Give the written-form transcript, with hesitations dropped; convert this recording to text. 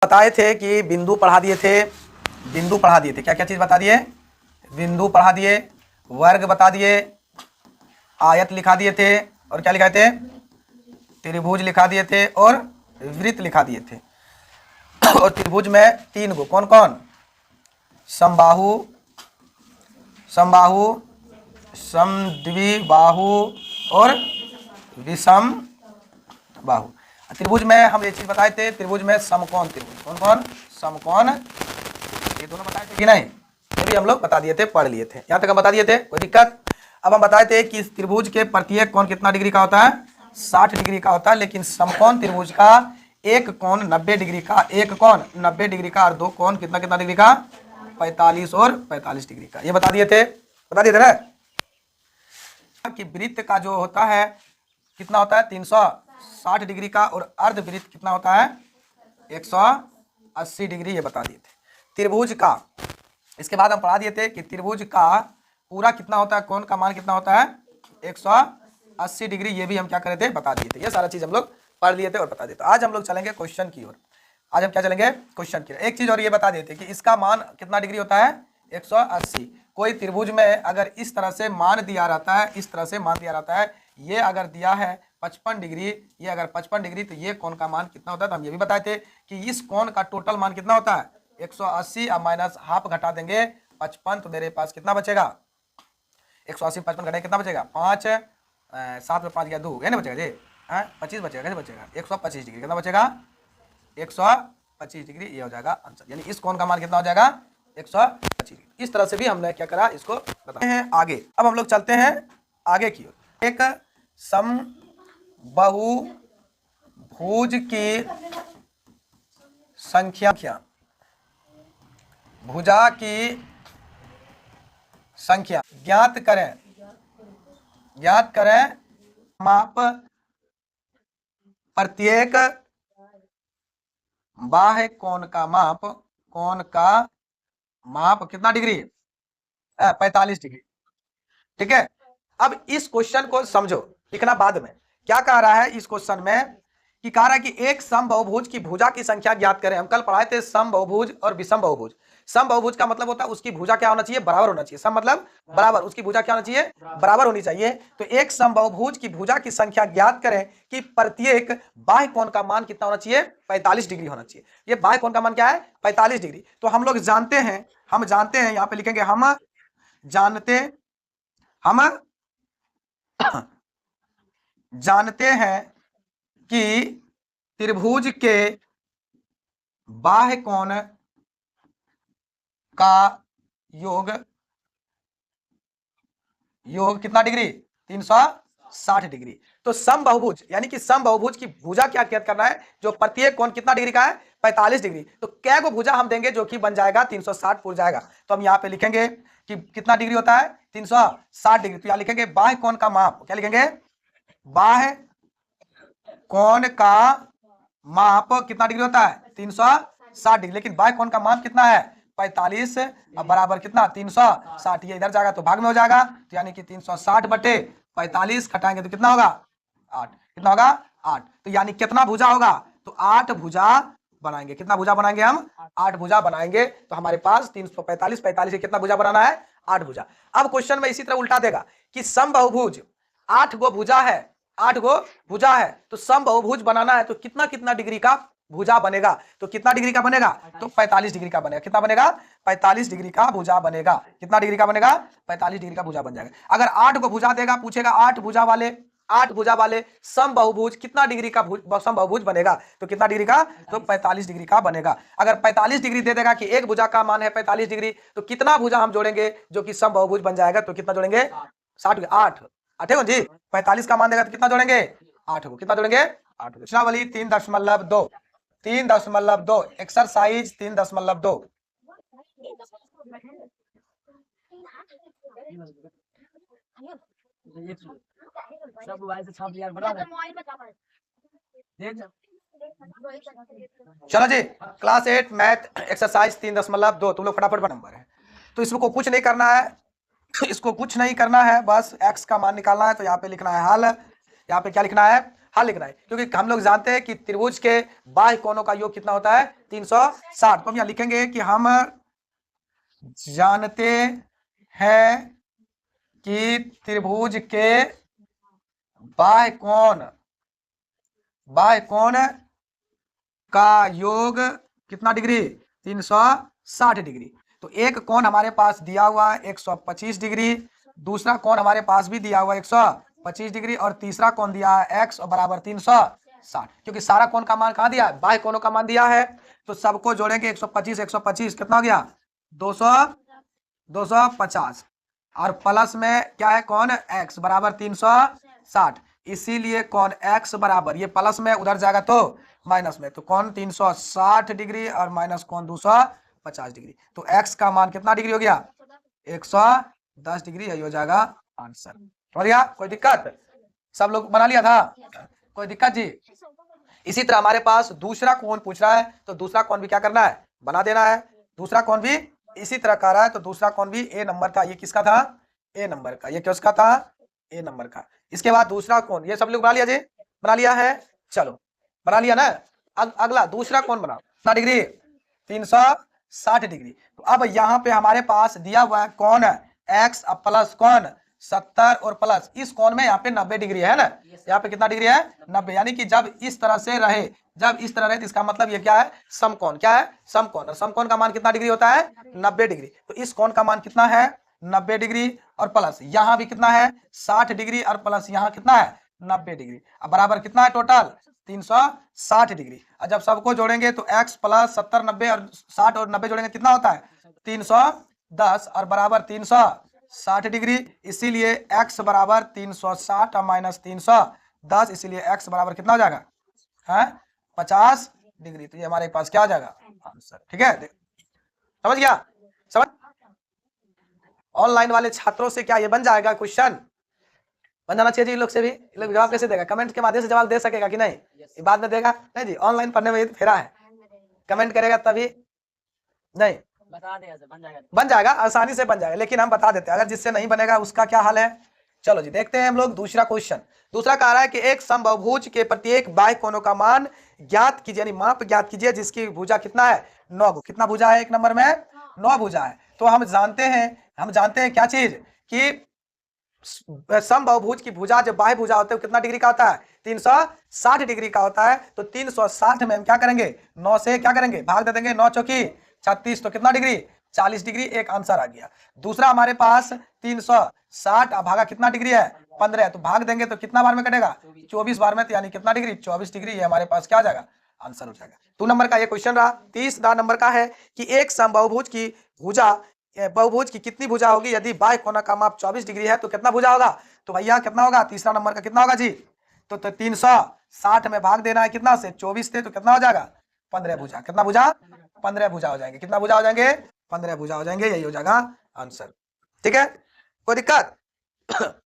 बताए थे कि बिंदु पढ़ा दिए थे, क्या क्या चीज बता दिए? बिंदु पढ़ा दिए, वर्ग बता दिए, आयत लिखा दिए थे, और क्या लिखाए थे? त्रिभुज लिखा दिए थे और वृत्त लिखा दिए थे। और त्रिभुज में 3 गो, कौन कौन? समबाहु, समद्विबाहु और विषम बाहु। त्रिभुज में हम ये चीज बताए थे, त्रिभुज में समकोण त्रिभुज, कौन कौन? समकोण, ये दोनों बताए थे कि नहीं? ये भी हम लोग बता दिए थे, पढ़ लिए थे, यहाँ तक हम बता दिए थे, कोई दिक्कत? अब हम बताए थे कि इस त्रिभुज के प्रत्येक कोण कितना डिग्री का होता है? 60 डिग्री का होता है, लेकिन समकोण त्रिभुज का एक कोण 90 डिग्री का, एक कोण 90 डिग्री का और दो कोण कितना कितना डिग्री का? 45 और 45 डिग्री का। ये बता दिए थे ना कि वृत्त का जो होता है कितना होता है? 360 डिग्री का, और अर्धवृत्त कितना होता है? 180 डिग्री, ये बता दिए थे। त्रिभुज का, इसके बाद हम पढ़ा दिए थे कि त्रिभुज का पूरा कितना होता है, कोण का मान कितना होता है? 180 डिग्री, ये भी हम क्या करे थे? बता दिए थे। ये सारा चीज हम लोग पढ़ लिए थे और बता दिए थे। आज हम लोग चलेंगे क्वेश्चन की ओर। आज हम क्या चलेंगे? क्वेश्चन की। एक चीज और ये बता देते कि इसका मान कितना डिग्री होता है? 180। कोई त्रिभुज में अगर इस तरह से मान दिया रहता है, इस तरह से मान दिया रहता है, ये अगर दिया है 55 डिग्री, ये अगर 55 डिग्री, तो ये कोण का मान कितना होता है? तो हम ये भी बताए थे कि इस कोण का टोटल मान कितना होता है? 180। अब माइनस हाफ घटा देंगे 55, तो मेरे पास कितना बचेगा? 180 55 घटाए कितना बचेगा? 5, 7 में 5 गया 2, ये नहीं बचेगा जी? 25 बचेगा, कैसे बचेगा? 125 डिग्री, कितना बचेगा? 125 डिग्री, ये हो जाएगा आंसर। यानी इस कोण का मान कितना हो जाएगा? 125 डिग्री। इस तरह से भी हमने क्या करा, इसको बताते हैं आगे। अब हम लोग चलते हैं आगे की ओर। एक समबाहुभुज की संख्या, भुजा की संख्या ज्ञात करें, माप प्रत्येक बाह्य कोण का माप कितना डिग्री? 45 डिग्री। ठीक है। अब इस क्वेश्चन को समझो, लिखना बाद में। क्या कह रहा है इस क्वेश्चन में कि कह रहा है कि एक समबाहुभुज की भुजा की संख्या ज्ञात करें। हम कल पढ़ाए थे समबाहुभुज और विषम बहुभुज। समबाहुभुज का मतलब होता है उसकी भुजा क्या होना चाहिए? बराबर होना चाहिए। सम मतलब बराबर, उसकी भुजा क्या होना चाहिए? बराबर होनी चाहिए। तो एक समबाहुभुज की भुजा की संख्या ज्ञात करें कि प्रत्येक बाह्य कोण का मान कितना होना चाहिए? 45 डिग्री होना चाहिए। ये बाह्य कोण का मान क्या है? 45 डिग्री। तो हम लोग जानते हैं, यहाँ पे लिखेंगे हम जानते हैं कि त्रिभुज के बाह्य कोण का योग कितना डिग्री? 360 डिग्री। तो समबाहुभुज यानी कि समबाहुभुज की भुजा क्या ज्ञात करना है? जो प्रत्येक कोण कितना डिग्री का है? 45 डिग्री। तो क्या को भुजा हम देंगे जो कि बन जाएगा 360 पूरा जाएगा। तो हम यहाँ पे लिखेंगे कि कितना डिग्री होता है? 360 डिग्री। तो यहाँ लिखेंगे बाह्य कोण का माप, क्या लिखेंगे? बाह्य कोण का माप कितना डिग्री होता है? 360 डिग्री। लेकिन बाह्य कोण का माप कितना है? 45। अब बराबर कितना? 360। ये इधर जाएगा तो भाग में हो जाएगा, तो यानी कि 360 बटे 45 घटाएंगे तो कितना होगा? 8। कितना होगा? 8। तो यानी कितना भुजा होगा? तो 8 भुजा बनाएंगे। कितना भुजा बनाएंगे हम? 8 भुजा बनाएंगे। तो हमारे पास 345, 45 से कितना भुजा बनाना है? 8 भुजा। अब क्वेश्चन में इसी तरह उल्टा देगा कि समबाहुभुज 8 गो भुजा है, 8 गो भुजा है, तो समबाहुभुज बनाना है तो कितना कितना डिग्री का भुजा बनेगा? तो कितना डिग्री का बनेगा? तो 45 डिग्री का बनेगा। कितना बनेगा? 45 डिग्री का भुजा बनेगा। कितना डिग्री का बनेगा? 45 डिग्री का भुजा बन जाएगा। अगर 8 को भुजा देगा, पूछेगा 8 भुजा वाले समबाहुभुज कितना डिग्री का समबाहुभुज बनेगा? तो कितना डिग्री का? तो 45 डिग्री का बनेगा। अगर 45 डिग्री दे देगा कि एक भुजा का मान है 45 डिग्री, तो कितना भुजा हम जोड़ेंगे जो कि समबाहुभुज बन जाएगा? तो कितना जोड़ेंगे? 60। 8 जी। 45 का मान देगा तो कितना जोड़ेंगे? 8 को। कितना जोड़ेंगे? 8 को। प्रश्नावली 3.2, 3.2 एक्सरसाइज 3.2। चलो जी, क्लास 8 मैथ एक्सरसाइज 3.2। तुम लोग फटाफट नंबर है, तो इसको कुछ नहीं करना है, बस x का मान निकालना है। तो यहाँ पे लिखना है हल। यहाँ पे क्या लिखना है? हल लिखना है, क्योंकि हम लोग जानते हैं कि त्रिभुज के बाह्य कोणों का योग कितना होता है 360। तो हम यहाँ लिखेंगे कि हम जानते हैं कि त्रिभुज के बाह्य कोण का योग कितना डिग्री 360 डिग्री। तो एक कोण हमारे पास दिया हुआ है 125 डिग्री, दूसरा कोण हमारे पास भी दिया हुआ है 125 डिग्री, और तीसरा कोण दिया है x बराबर 360। क्योंकि सारा कोण का मान कहाँ दिया है, बाह्य कोणों का मान दिया है, तो सबको जोड़ेंगे 125 125 कितना हो गया 250, और प्लस में क्या है कोण x बराबर 360, इसीलिए कोण x बराबर, ये प्लस में उधर जाएगा तो माइनस में, तो कोण 360 डिग्री और माइनस कोण 250 डिग्री। तो x का मान कितना डिग्री हो गया 110 डिग्री, यही हो जाएगा आंसर। समझ गया, कोई दिक्कत, सब लोग बना लिया था, कोई दिक्कत जी। इसी तरह हमारे पास दूसरा कोण पूछ रहा है, तो दूसरा कोण भी क्या करना है, बना देना है। दूसरा कोण भी इसी तरह का रहा है, तो दूसरा कोण भी ए नंबर का, ये किसका था ए नंबर का, ये किसका था ए नंबर का। इसके बाद दूसरा कोण, ये सब लोग बना लिया जी, बना लिया है, चलो बना लिया ना। अगला दूसरा कोण बना कितना डिग्री 360 डिग्री। तो अब यहाँ पे हमारे पास दिया हुआ है कोण x प्लस कोण 70 और प्लस इस कोण में यहाँ पे 90 डिग्री है ना, यहाँ पे कितना डिग्री है 90, यानी कि जब इस तरह से रहे, जब इस तरह रहे, तो इसका मतलब ये क्या है समकोण, क्या है समकोण, और समकोण का मान कितना डिग्री होता है 90 डिग्री। तो इस कोण का मान कितना है 90 डिग्री, और प्लस यहाँ भी कितना है 60 डिग्री, और प्लस यहाँ कितना है 90 डिग्री, अब बराबर कितना है टोटल 360 डिग्री। और जब सबको जोड़ेंगे तो x प्लस 70 90 और 60 और 90 जोड़ेंगे कितना होता है 310, और बराबर 360 डिग्री, इसीलिए x बराबर 360 और माइनस 310, इसीलिए x बराबर कितना हो जाएगा है 50 डिग्री। तो ये हमारे पास क्या आ जाएगा आंसर, ठीक है, समझ गया, समझ। ऑनलाइन वाले छात्रों से क्या ये बन जाएगा क्वेश्चन, बन जाना चाहिए जी, लोग से भी, लोग जवाब कैसे देगा, कमेंट के माध्यम से जवाब दे सकेगा कि नहीं, ये बाद में देगा नहीं जी, ऑनलाइन पढ़ने में फेरा है, कमेंट करेगा तभी नहीं, बता देगा, बन जाएगा आसानी से बन जाएगा, लेकिन हम बता देते हैं, अगर जिससे नहीं बनेगा उसका क्या हाल है। चलो जी देखते हैं हम लोग दूसरा क्वेश्चन। दूसरा कह रहा है कि एक समबाहुभुज के प्रत्येक बाह्य कोणों का मान ज्ञात कीजिए, यानी माप ज्ञात कीजिए, जिसकी भुजा कितना है 9, कितना भुजा है एक नंबर में 9 भुजा है। तो हम जानते हैं क्या चीज कि समबाहुभुज की भुजा जब बाह्य भुजा होते है कितना डिग्री का होता है 360 डिग्री का होता है। तो 360 में हम क्या करेंगे 9 से क्या करेंगे भाग दे देंगे, 9 चौकी 36, तो कितना डिग्री 40 डिग्री, एक आंसर आ गया। दूसरा हमारे पास 360 भागा कितना डिग्री है 15, तो भाग देंगे तो कितना बार में कटेगा 24 बार में, तो यानी कितना डिग्री 24 डिग्री, ये हमारे पास क्या आ जाएगा आंसर हो जाएगा। 2 नंबर का ये क्वेश्चन रहा। तीसरा नंबर का है कि एक समबाहुभुज की भुजा बहुभुज की कितनी भुजा होगी यदि बाह्य कोण का माप 24 डिग्री है, तो कितना भुजा होगा, तो भैया कितना होगा तीसरा नंबर का कितना होगा जी, तो 360 में भाग देना है कितना से 24 से, तो कितना हो जाएगा 15 भुजा, कितना भुजा 15 भुजा हो जाएंगे, कितना भुजा हो जाएंगे 15 भुजा हो जाएंगे, यही हो जाएगा आंसर, ठीक है, कोई दिक्कत